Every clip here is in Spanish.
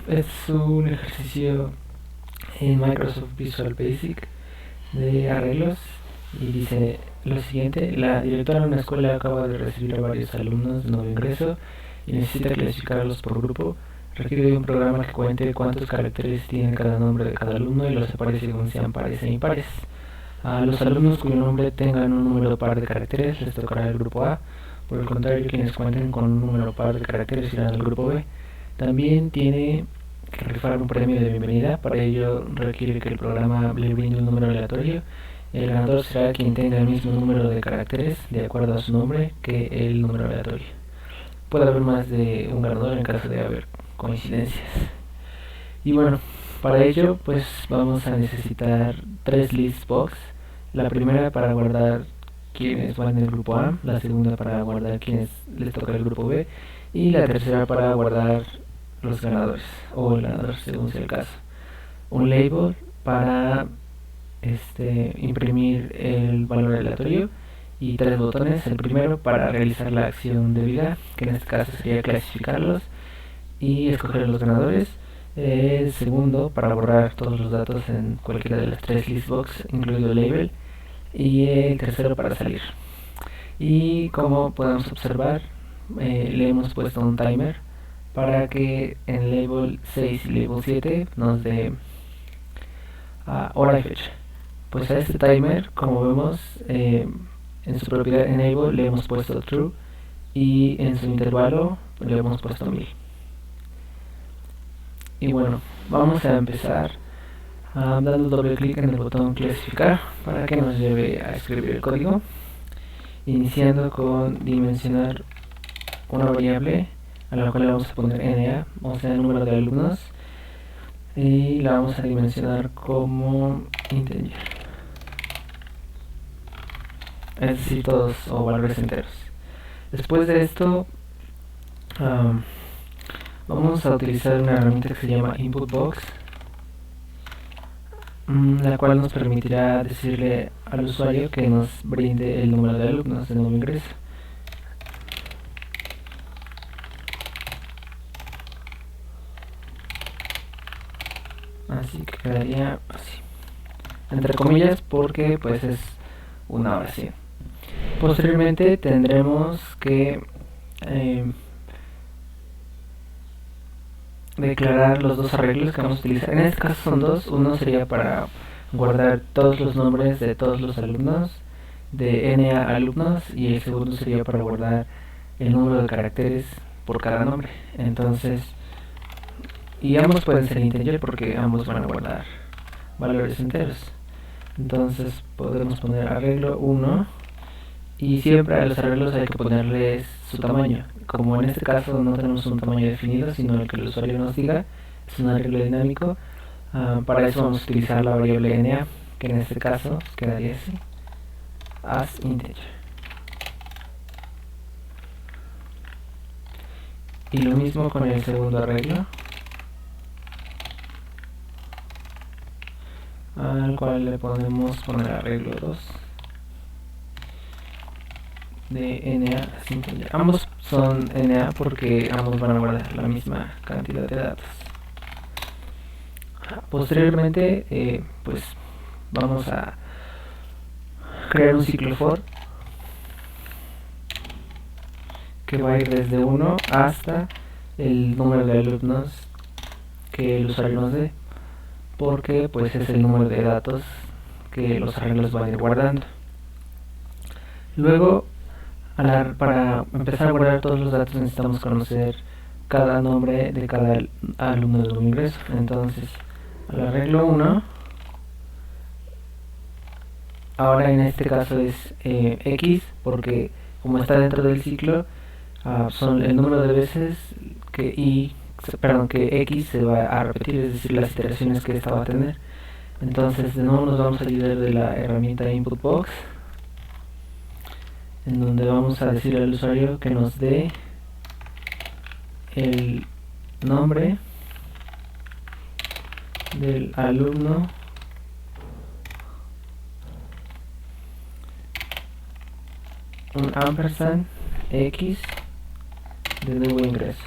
Es un ejercicio en Microsoft Visual Basic de arreglos y dice lo siguiente: la directora de una escuela acaba de recibir a varios alumnos de nuevo ingreso y necesita clasificarlos por grupo. Requiere de un programa que cuente cuántos caracteres tiene cada nombre de cada alumno y los separe según sean pares e impares. A los alumnos cuyo nombre tengan un número par de caracteres les tocará el grupo A. Por el contrario, quienes cuenten con un número par de caracteres irán al grupo B. También tiene que rifar un premio de bienvenida. Para ello requiere que el programa le brinde un número aleatorio. El ganador será quien tenga el mismo número de caracteres de acuerdo a su nombre que el número aleatorio. Puede haber más de un ganador en caso de haber coincidencias. Y bueno, para ello pues vamos a necesitar tres list box. La primera para guardar quienes van en el grupo A, la segunda para guardar quienes les toca el grupo B y la tercera para guardar los ganadores o el ganador según sea el caso. Un label para imprimir el valor aleatorio y tres botones. El primero para realizar la acción debida, que en este caso sería clasificarlos y escoger los ganadores. El segundo para borrar todos los datos en cualquiera de las tres listbox, incluido el label. Y el tercero para salir. Y como podemos observar, le hemos puesto un timer para que en label 6 y label 7 nos dé hora y fecha. Pues a este timer, como vemos, en su propiedad enable le hemos puesto true y en su intervalo le hemos puesto 1000. Y bueno, vamos a empezar dando doble clic en el botón clasificar para que nos lleve a escribir el código, iniciando con dimensionar una variable a la cual le vamos a poner NA, o sea, el número de alumnos, y la vamos a dimensionar como integer, es decir, todos o valores enteros. Después de esto vamos a utilizar una herramienta que se llama input box, la cual nos permitirá decirle al usuario que nos brinde el número de alumnos de nuevo ingreso. Así que quedaría así, entre comillas, porque pues es una oración. Posteriormente tendremos que declarar los dos arreglos que vamos a utilizar. En este caso son dos. Uno sería para guardar todos los nombres de todos los alumnos, de NA alumnos, y el segundo sería para guardar el número de caracteres por cada nombre. Entonces, y ambos pueden ser integer porque ambos van a guardar valores enteros. Entonces podemos poner arreglo 1 y siempre a los arreglos hay que ponerles su tamaño. Como en este caso no tenemos un tamaño definido, sino el que el usuario nos diga, es un arreglo dinámico. Para eso vamos a utilizar la variable NA, que en este caso quedaría así, as integer. Y lo mismo con el segundo arreglo, al cual le podemos poner arreglo 2 de NA sin integer. Ambos son NA porque ambos van a guardar la misma cantidad de datos. Posteriormente, pues vamos a crear un ciclo for que va a ir desde 1 hasta el número de alumnos que el usuario nos dé, porque pues es el número de datos que los arreglos van a ir guardando. Luego, para empezar a guardar todos los datos necesitamos conocer cada nombre de cada alumno de un ingreso. Entonces, al arreglo 1, ahora en este caso es X, porque como está dentro del ciclo, son el número de veces que que X se va a repetir, es decir, las iteraciones que esta va a tener. Entonces de nuevo nos vamos a ayudar de la herramienta input box, en donde vamos a decir al usuario que nos dé el nombre del alumno un ampersand X de nuevo ingreso.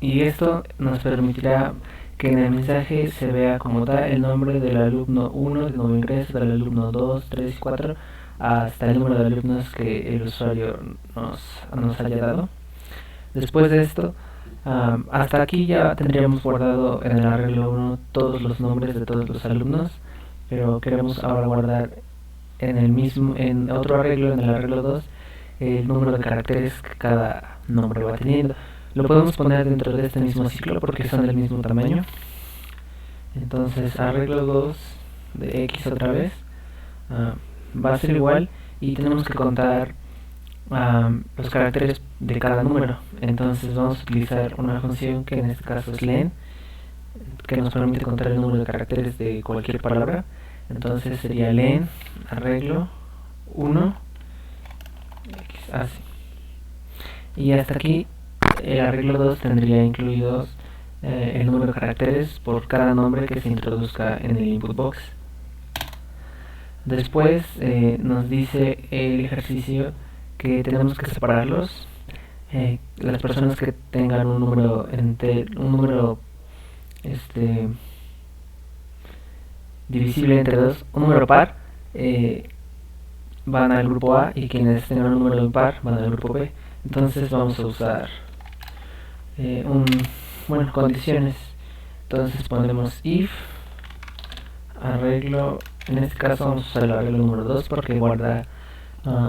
Y esto nos permitirá que en el mensaje se vea como tal el nombre del alumno 1 de nuevo ingreso, del alumno 2, 3 y 4, hasta el número de alumnos que el usuario nos haya dado. Después de esto, hasta aquí ya tendríamos guardado en el arreglo 1 todos los nombres de todos los alumnos, pero queremos ahora guardar en otro arreglo, en el arreglo 2, el número de caracteres que cada nombre va teniendo. Lo podemos poner dentro de este mismo ciclo porque son del mismo tamaño. Entonces arreglo 2 de x otra vez va a ser igual, y tenemos que contar los caracteres de cada número. Entonces vamos a utilizar una función que en este caso es len, que nos permite contar el número de caracteres de cualquier palabra. Entonces sería len arreglo 1 x así. Y hasta aquí el arreglo 2 tendría incluidos el número de caracteres por cada nombre que se introduzca en el input box. Después nos dice el ejercicio que tenemos que separarlos. Las personas que tengan un número divisible entre 2, un número par, van al grupo A, y quienes tengan un número impar van al grupo B. Entonces vamos a usar condiciones. Entonces ponemos if arreglo, en este caso vamos a usar el arreglo número 2 porque guarda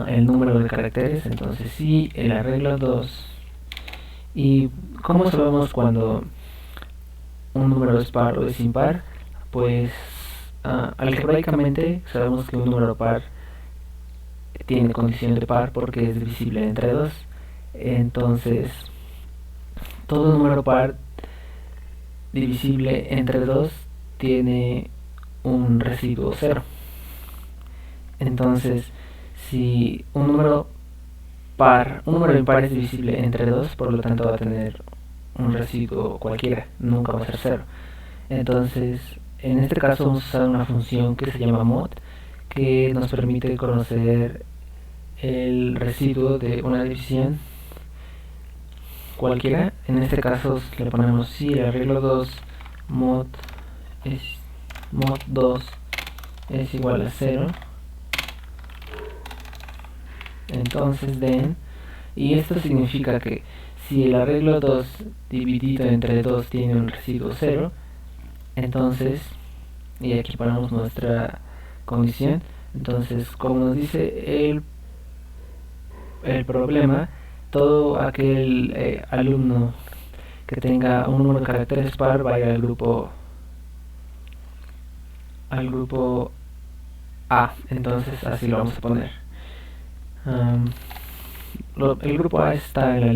el número de caracteres. Entonces si el arreglo 2, y ¿cómo sabemos cuando un número es par o es impar? Pues algebraicamente sabemos que un número par tiene condición de par porque es divisible entre 2. Entonces todo número par divisible entre 2 tiene un residuo 0. Entonces si un número impar es divisible entre 2, por lo tanto va a tener un residuo cualquiera, nunca va a ser 0. Entonces en este caso vamos a usar una función que se llama mod, que nos permite conocer el residuo de una división cualquiera. En este caso le ponemos si el arreglo 2 mod 2 es igual a 0, entonces den, y esto significa que si el arreglo 2 dividido entre 2 tiene un residuo 0, entonces, y aquí ponemos nuestra condición. Entonces, como nos dice el problema, todo aquel alumno que tenga un número de caracteres par va a ir al grupo A. Entonces así lo vamos a poner. El grupo A está en la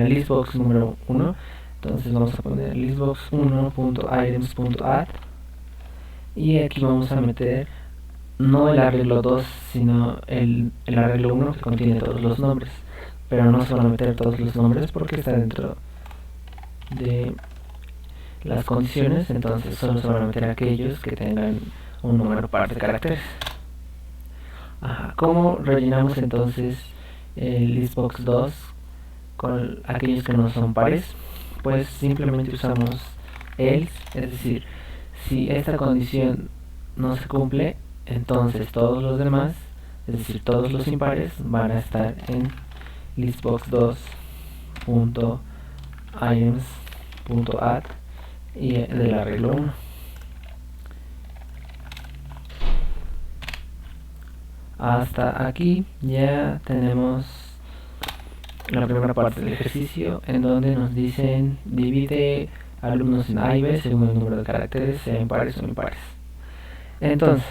listbox número 1. Entonces vamos a poner listbox1.items.add, y aquí vamos a meter no el arreglo 2, sino el arreglo 1, que contiene todos los nombres. Pero no se van a meter todos los nombres porque está dentro de las condiciones. Entonces solo se van a meter aquellos que tengan un número par de caracteres. ¿Cómo rellenamos entonces el listbox 2 con aquellos que no son pares? Pues simplemente usamos else, es decir, si esta condición no se cumple, entonces todos los demás, es decir, todos los impares, van a estar en listbox2.items.add y del arreglo 1. Hasta aquí ya tenemos la primera parte del ejercicio, en donde nos dicen divide alumnos en A y B según el número de caracteres, sea impares o impares. Entonces,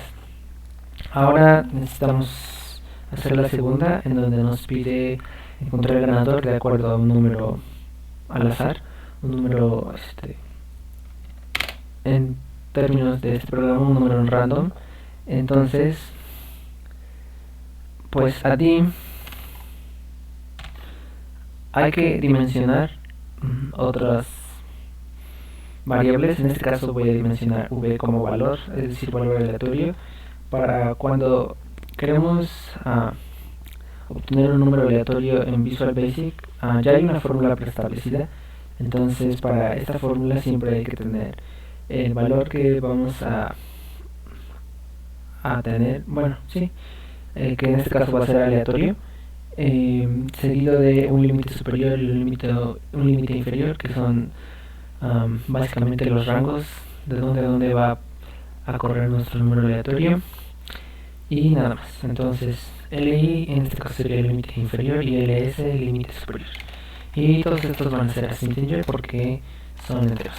ahora necesitamos hacer la segunda, en donde nos pide encontrar el ganador de acuerdo a un número al azar, un número en términos de este programa, un número en random. Entonces, pues a ti hay que dimensionar otras variables. En este caso voy a dimensionar v como valor, es decir, valor aleatorio, para cuando queremos obtener un número aleatorio en Visual Basic. Ya hay una fórmula preestablecida, Entonces para esta fórmula siempre hay que tener el valor que vamos a tener, bueno, sí, que en este caso va a ser aleatorio, seguido de un límite superior y un límite inferior, que son básicamente los rangos de dónde va a correr nuestro número aleatorio, y nada más. Entonces LI en este caso sería el límite inferior y LS el límite superior, y todos estos van a ser as integer porque son enteros.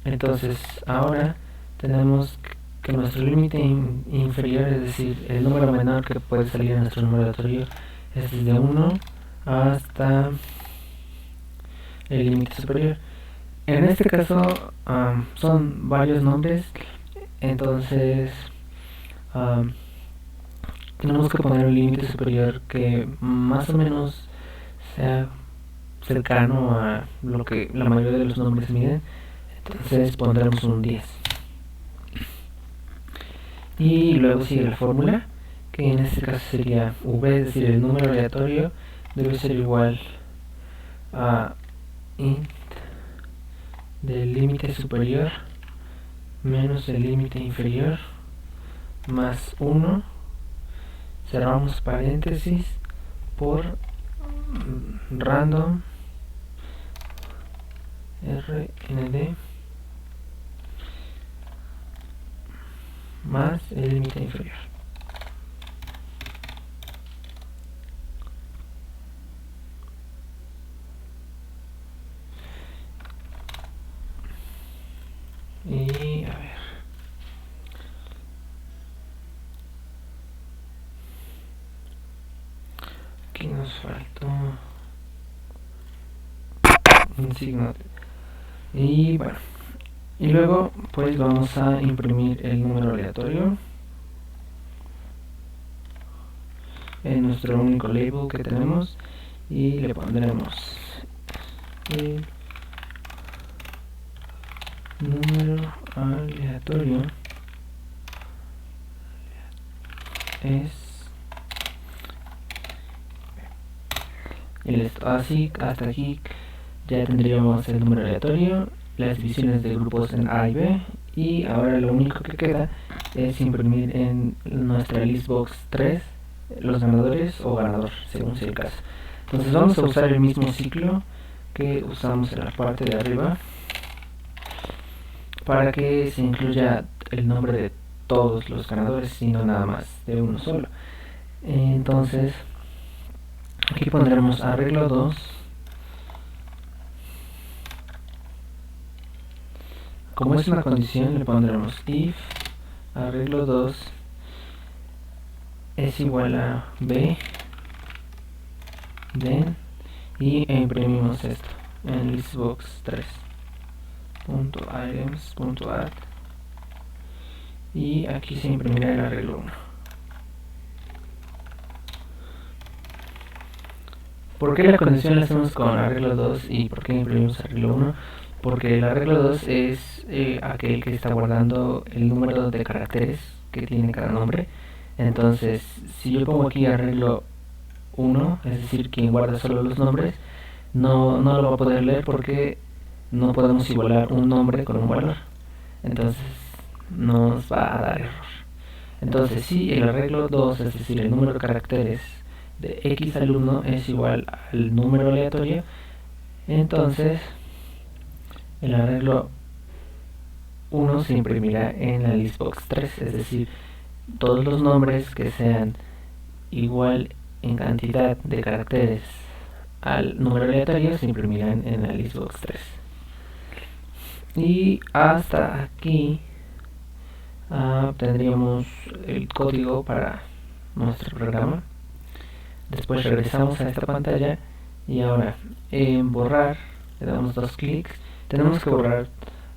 Entonces ahora tenemos que nuestro límite inferior, es decir, el número menor que puede salir en nuestro número aleatorio, es desde 1 hasta el límite superior. En este caso son varios nombres, entonces tenemos que poner un límite superior que más o menos sea cercano a lo que la mayoría de los nombres miden. Entonces pondremos un 10. Y luego sigue la fórmula, que en este caso sería v, es decir, el número aleatorio debe ser igual a int del límite superior menos el límite inferior más 1, cerramos paréntesis, por random rnd más el límite inferior. Y a ver, aquí nos faltó un signo. Y bueno, y luego pues vamos a imprimir el número aleatorio en nuestro único label que tenemos, y le pondremos el número aleatorio es el esto. Así hasta aquí ya tendríamos el número aleatorio, las divisiones de grupos en A y B, y ahora lo único que queda es imprimir en nuestra listbox 3 los ganadores o ganador, según sea el caso. Entonces vamos a usar el mismo ciclo que usamos en la parte de arriba para que se incluya el nombre de todos los ganadores y no nada más de uno solo. Entonces aquí pondremos arreglo 2 como es una condición, le pondremos if arreglo 2 es igual a b, then, y imprimimos esto en listbox 3.items.add, y aquí se imprimirá el arreglo 1. ¿Por qué la condición la hacemos con arreglo 2 y por qué imprimimos arreglo 1? Porque el arreglo 2 es aquel que está guardando el número de caracteres que tiene cada nombre. Entonces, si yo pongo aquí arreglo 1, es decir, quien guarda solo los nombres, no lo va a poder leer porque no podemos igualar un nombre con un valor. Entonces, nos va a dar error. Entonces, si el arreglo 2, es decir, el número de caracteres de x alumno es igual al número aleatorio, entonces el arreglo 1 se imprimirá en la listbox 3, es decir, todos los nombres que sean igual en cantidad de caracteres al número aleatorio se imprimirán en la listbox 3. Y hasta aquí tendríamos el código para nuestro programa. Después regresamos a esta pantalla y ahora en borrar le damos 2 clics. Tenemos que borrar,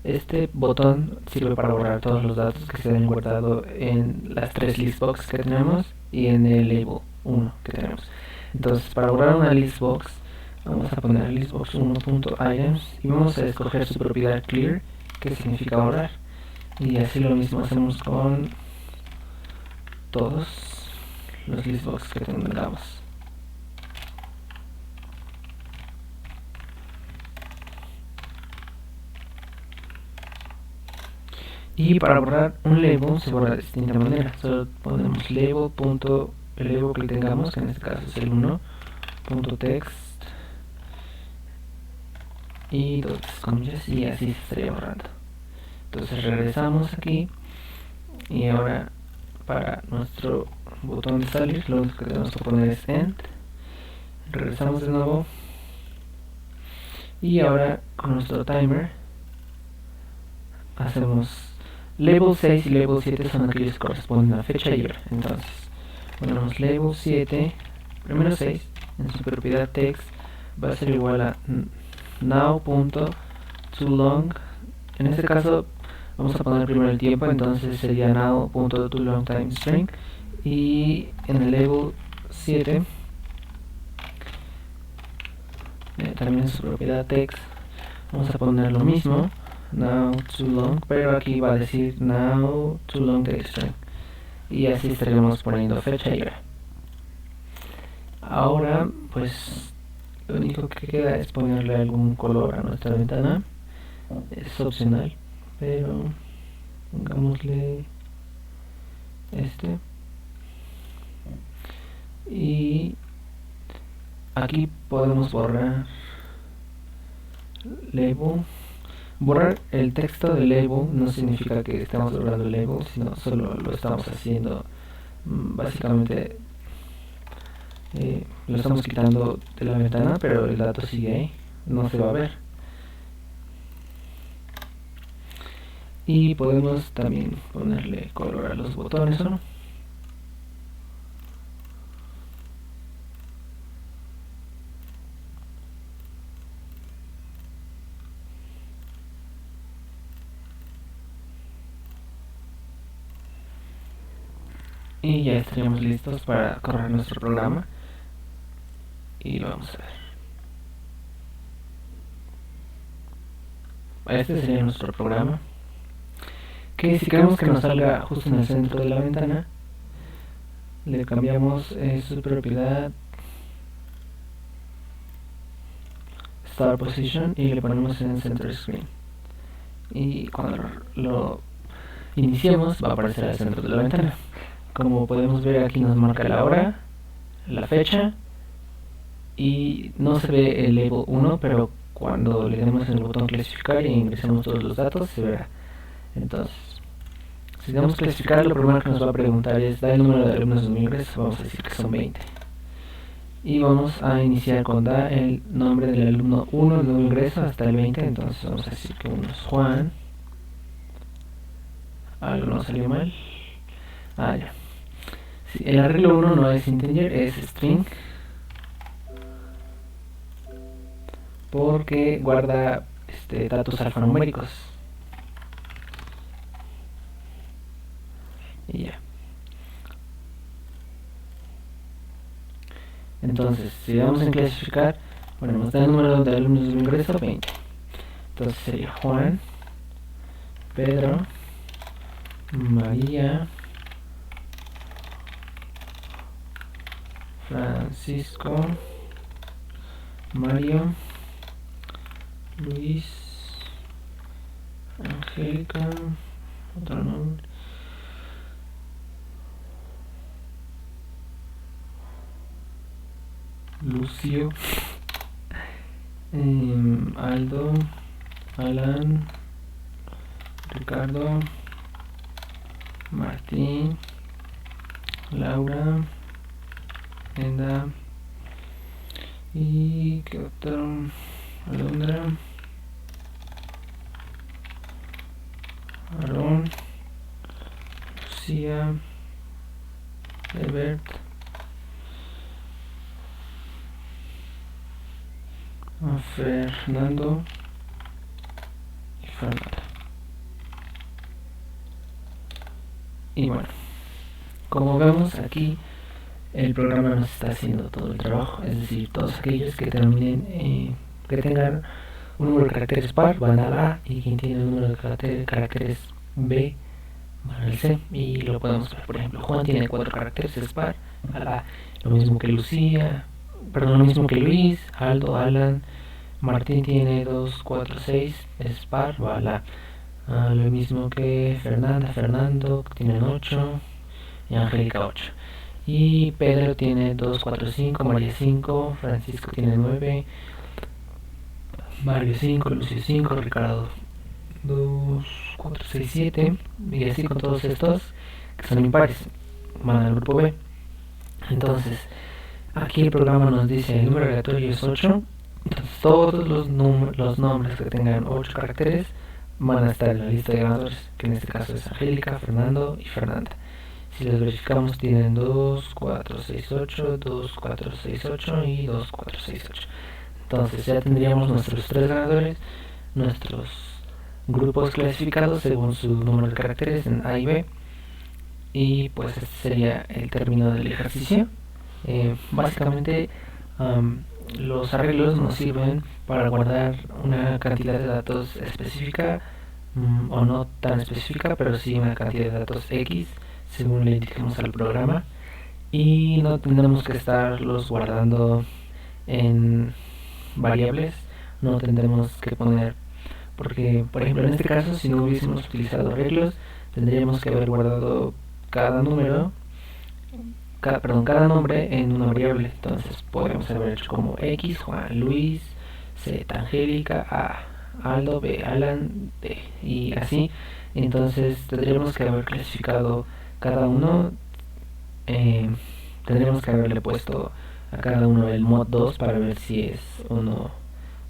este botón sirve para borrar todos los datos que se han guardado en las 3 listbox que tenemos y en el label 1 que tenemos. Entonces, para borrar una listbox vamos a poner listbox1.items y vamos a escoger su propiedad clear, que significa borrar, y así lo mismo hacemos con todos los listbox que tengamos. Y para borrar un label se borra de distinta manera. Solo ponemos label. El label que tengamos, que en este caso es el 1, punto text y dos comillas, y así se estaría borrando. Entonces regresamos aquí y ahora para nuestro botón de salir lo único que tenemos que poner es end. Regresamos de nuevo y ahora con nuestro timer hacemos label 6 y label 7 son aquellos que corresponden a fecha y hora. Entonces ponemos label 7, primero 6, en su propiedad text va a ser igual a now.toLong. En este caso vamos a poner primero el tiempo, entonces sería now.toLongTimeString. Y en el label 7 también en su propiedad text vamos a poner lo mismo, now.toLong, pero aquí va a decir now.toLongTimeString, y así estaríamos poniendo fecha y hora. Ahora pues lo único que queda es ponerle algún color a nuestra ventana. Es opcional, pero pongámosle este. Y aquí podemos borrar label. Borrar el texto del label no significa que estamos borrando el label, sino solo lo estamos haciendo básicamente lo estamos quitando de la ventana, pero el dato sigue ahí, no se va a ver. Y podemos también ponerle color a los botones, ¿o no? Y ya estaríamos listos para correr nuestro programa. Y lo vamos a ver. Este sería nuestro programa, que si queremos que nos salga justo en el centro de la ventana, le cambiamos su propiedad Start Position y le ponemos en Center Screen. Y cuando lo iniciemos va a aparecer al centro de la ventana. Como podemos ver, aquí nos marca la hora, la fecha, y no se ve el label 1, pero cuando le demos en el botón clasificar y ingresemos todos los datos se verá. Entonces, si damos clasificar, lo primero que nos va a preguntar es da el número de alumnos de mi ingreso. Vamos a decir que son 20. Y vamos a iniciar con da el nombre del alumno 1 de nuevo ingreso hasta el 20. Entonces vamos a decir que uno es Juan. Algo no salió mal. Ya. Sí, el arreglo 1 no es integer, es string, porque guarda datos alfanuméricos. Y ya. Entonces, si vamos en clasificar, ponemos el número de alumnos de ingreso 20. Entonces sería Juan, Pedro, María, Francisco, Mario, Luis, Angélica, otro nombre, Lucio, Aldo, Alan, Ricardo, Martín, Laura, Enda, y ¿qué otro? Alondra, Aarón, Lucía, Ebert, Fernando y Fernanda. Y bueno, como vemos aquí, el programa nos está haciendo todo el trabajo, es decir, todos aquellos que terminen, que tengan un número de caracteres par van al A, y quien tiene un número de caracteres B van al C. Y lo podemos ver, por ejemplo, Juan tiene 4 caracteres, es par, al A. Lo mismo que Lucía, perdón, lo mismo que Luis, Aldo, Alan. Martín tiene 2, 4, 6, es par, va al A. Lo mismo que Fernanda, Fernando tienen 8 y Angélica 8. Y Pedro tiene 2, 4, 5, María 5, Francisco tiene 9, Mario 5, Lucio 5, Ricardo 2, 4, 6, 7. Y así con todos estos que son impares van al grupo B. Entonces, aquí el programa nos dice el número aleatorio es 8. Entonces, todos los nombres que tengan 8 caracteres van a estar en la lista de ganadores, que en este caso es Angélica, Fernando y Fernanda. Si los verificamos, tienen 2, 4, 6, 8, 2, 4, 6, 8 y 2, 4, 6, 8. Entonces ya tendríamos nuestros 3 ganadores, nuestros grupos clasificados según su número de caracteres en A y B. Y pues este sería el término del ejercicio. Básicamente los arreglos nos sirven para guardar una cantidad de datos específica, o no tan específica, pero sí una cantidad de datos X según le indiquemos al programa, y no tendremos que estarlos guardando en variables, no tendremos que poner, porque por ejemplo en este caso si no hubiésemos utilizado arreglos tendríamos que haber guardado cada número, cada nombre en una variable. Entonces podemos haber hecho como X, Juan, Luis, Z, Angélica, A, Aldo, B, Alan, D, y así. Entonces tendríamos que haber clasificado cada uno, eh, tendríamos que haberle puesto a cada uno el mod 2 para ver si es uno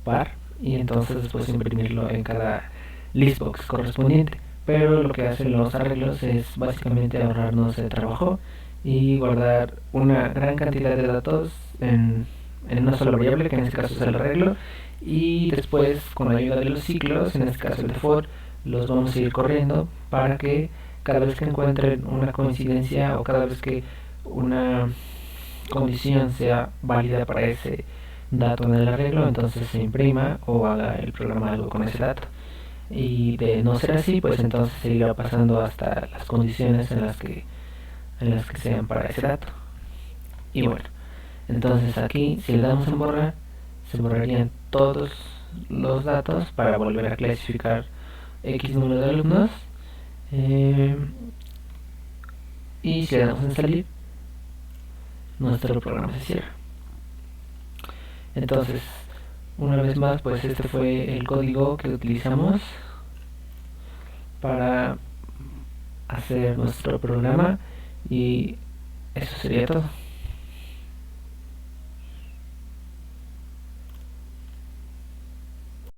par, y entonces después imprimirlo en cada listbox correspondiente. Pero lo que hacen los arreglos es básicamente ahorrarnos el trabajo y guardar una gran cantidad de datos en una sola variable, que en este caso es el arreglo, y después con la ayuda de los ciclos, en este caso el de for, los vamos a ir corriendo para que cada vez que encuentren una coincidencia o cada vez que una condición sea válida para ese dato en el arreglo, entonces se imprima o haga el programa algo con ese dato. Y de no ser así, pues entonces se irá pasando hasta las condiciones en las que sean para ese dato. Y bueno, entonces aquí si le damos en borrar, se borrarían todos los datos para volver a clasificar X número de alumnos. eh, y si le damos en salir, nuestro programa se cierra. Entonces, una vez más, pues este fue el código que utilizamos para hacer nuestro programa, y eso sería todo.